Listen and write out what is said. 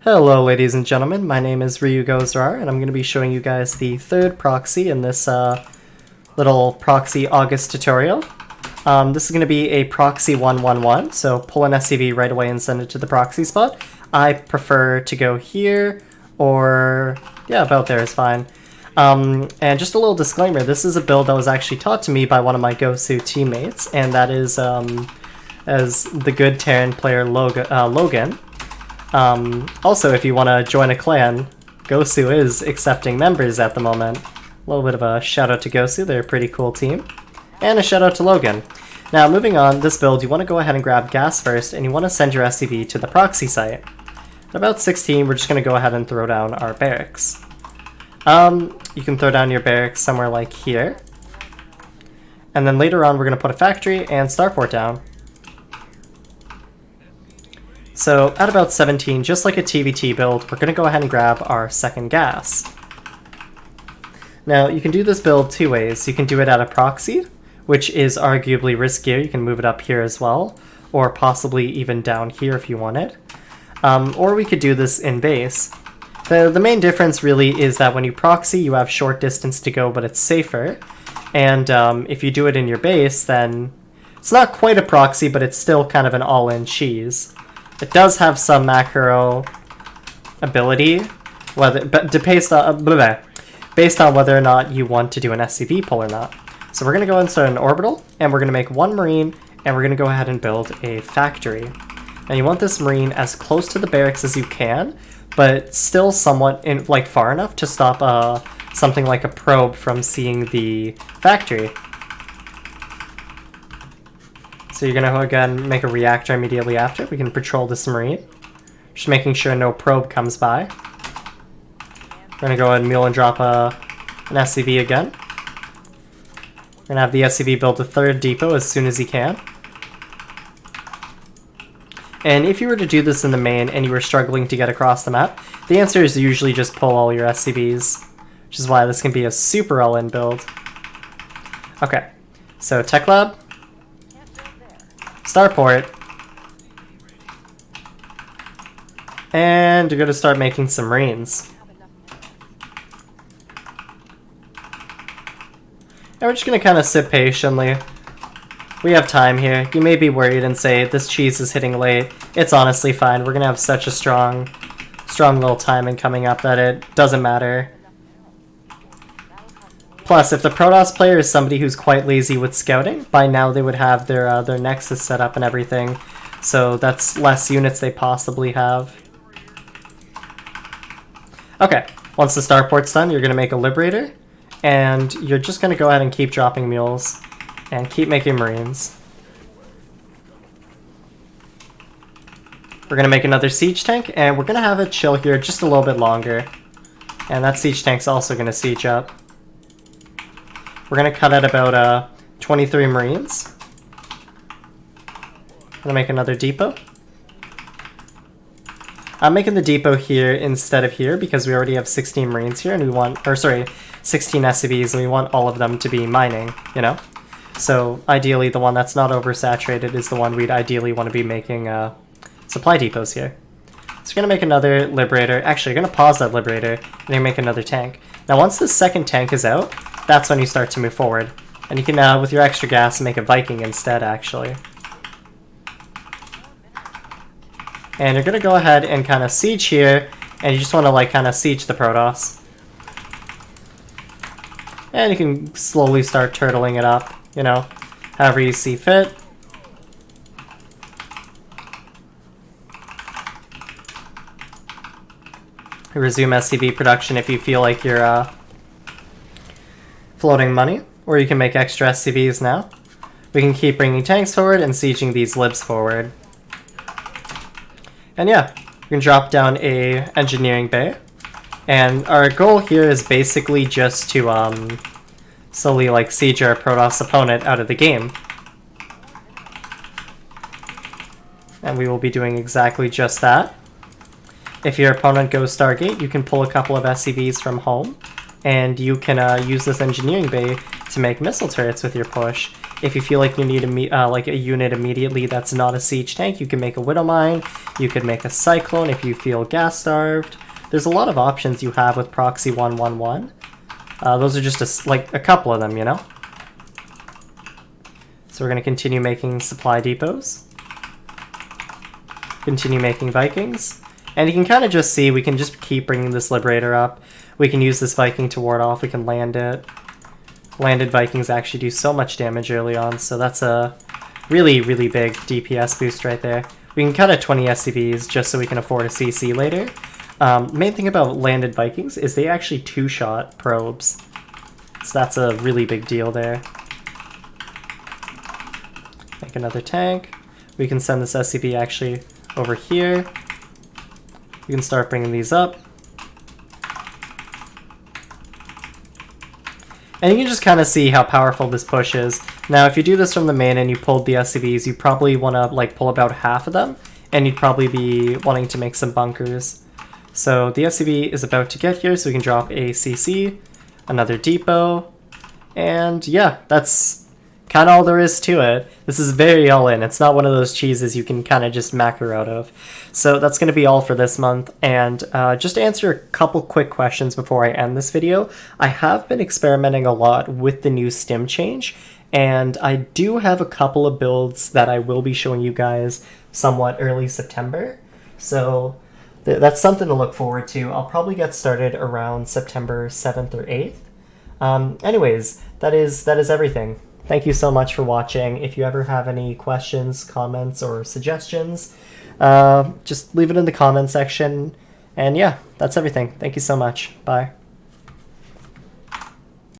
Hello ladies and gentlemen, my name is Ryugozrar and I'm going to be showing you guys the third proxy in this little proxy August tutorial. This is going to be a proxy 111, so pull an SCV right away and send it to the proxy spot. I prefer to go here, or yeah, about there is fine. And just a little disclaimer, this is a build that was actually taught to me by one of my Gosu teammates, and that is as the good Terran player Logan. Also, if you want to join a clan, Gosu is accepting members at the moment. A little bit of a shout out to Gosu, they're a pretty cool team. And a shout out to Logan. Now, moving on, this build, you want to go ahead and grab gas first, and you want to send your SCV to the proxy site. At about 16, we're just going to go ahead and throw down our barracks. You can throw down your barracks somewhere like here. And then later on, we're going to put a factory and starport down. So at about 17, just like a TvT build, we're going to go ahead and grab our second gas. Now, you can do this build two ways. You can do it at a proxy, which is arguably riskier. You can move it up here as well, or possibly even down here if you want it. Or we could do this in base. The main difference really is that when you proxy, you have short distance to go, but it's safer. And if you do it in your base, then it's not quite a proxy, but it's still kind of an all-in cheese. It does have some macro ability, based on whether or not you want to do an SCV pull or not. So we're going to go and start an orbital, and we're going to make one marine, and we're going to go ahead and build a factory. Now you want this marine as close to the barracks as you can, but still somewhat far enough to stop something like a probe from seeing the factory. So you're going to again make a reactor immediately after. We can patrol this marine. Just making sure no probe comes by. We're going to go ahead and mule and drop an SCV again. We're going to have the SCV build a third depot as soon as he can. And if you were to do this in the main and you were struggling to get across the map, the answer is usually just pull all your SCVs, which is why this can be a super all-in build. Okay, so Tech Lab. Starport, and you're going to start making some marines. And we're just going to kind of sit patiently. We have time here. You may be worried and say, this cheese is hitting late. It's honestly fine. We're going to have such a strong little timing coming up that it doesn't matter. Plus, if the Protoss player is somebody who's quite lazy with scouting, by now they would have their Nexus set up and everything, so that's less units they possibly have. Okay, once the starport's done, you're going to make a Liberator, and you're just going to go ahead and keep dropping mules, and keep making marines. We're going to make another siege tank, and we're going to have it chill here just a little bit longer. And that siege tank's also going to siege up. We're going to cut at about 23 marines. I'm going to make another depot. I'm making the depot here instead of here because we already have 16 marines here and we want, 16 SCVs and we want all of them to be mining, you know? So ideally the one that's not oversaturated is the one we'd ideally want to be making supply depots here. So we're going to make another Liberator. Actually, you're going to pause that Liberator and you make another tank. Now once the second tank is out, that's when you start to move forward. And you can, with your extra gas, make a Viking instead, actually. And you're going to go ahead and kind of siege here, and you just want to, kind of siege the Protoss. And you can slowly start turtling it up, you know, however you see fit. Resume SCV production if you feel like you're, floating money, or you can make extra SCVs now. We can keep bringing tanks forward and sieging these libs forward. And yeah, we can drop down a engineering bay. And our goal here is basically just to slowly siege our Protoss opponent out of the game. And we will be doing exactly just that. If your opponent goes Stargate, you can pull a couple of SCVs from home. And you can use this engineering bay to make missile turrets with your push. If you feel like you need like a unit immediately that's not a siege tank, you can make a Widow Mine. You could make a Cyclone if you feel gas starved. There's a lot of options you have with Proxy 111. Those are just like a couple of them, you know? So we're going to continue making supply depots. Continue making Vikings. And you can kind of just see, we can just keep bringing this Liberator up. We can use this Viking to ward off, we can land it. Landed Vikings actually do so much damage early on, so that's a really, really big DPS boost right there. We can cut at 20 SCVs just so we can afford a CC later. Main thing about landed Vikings is they actually two-shot probes. So that's a really big deal there. Make another tank. We can send this SCV actually over here. We can start bringing these up. And you can just kind of see how powerful this push is. Now, if you do this from the main and you pulled the SCVs, you probably want to like pull about half of them, and you'd probably be wanting to make some bunkers. So the SCV is about to get here, so we can drop a CC, another depot, and yeah, that's kind of all there is to it. This is very all-in. It's not one of those cheeses you can kind of just macro out of. So that's going to be all for this month, and just to answer a couple quick questions before I end this video, I have been experimenting a lot with the new stim change, and I do have a couple of builds that I will be showing you guys somewhat early September. So that's something to look forward to. I'll probably get started around September 7th or 8th. Anyways, that is everything. Thank you so much for watching. If you ever have any questions, comments, or suggestions, just leave it in the comment section. And yeah, that's everything. Thank you so much. Bye.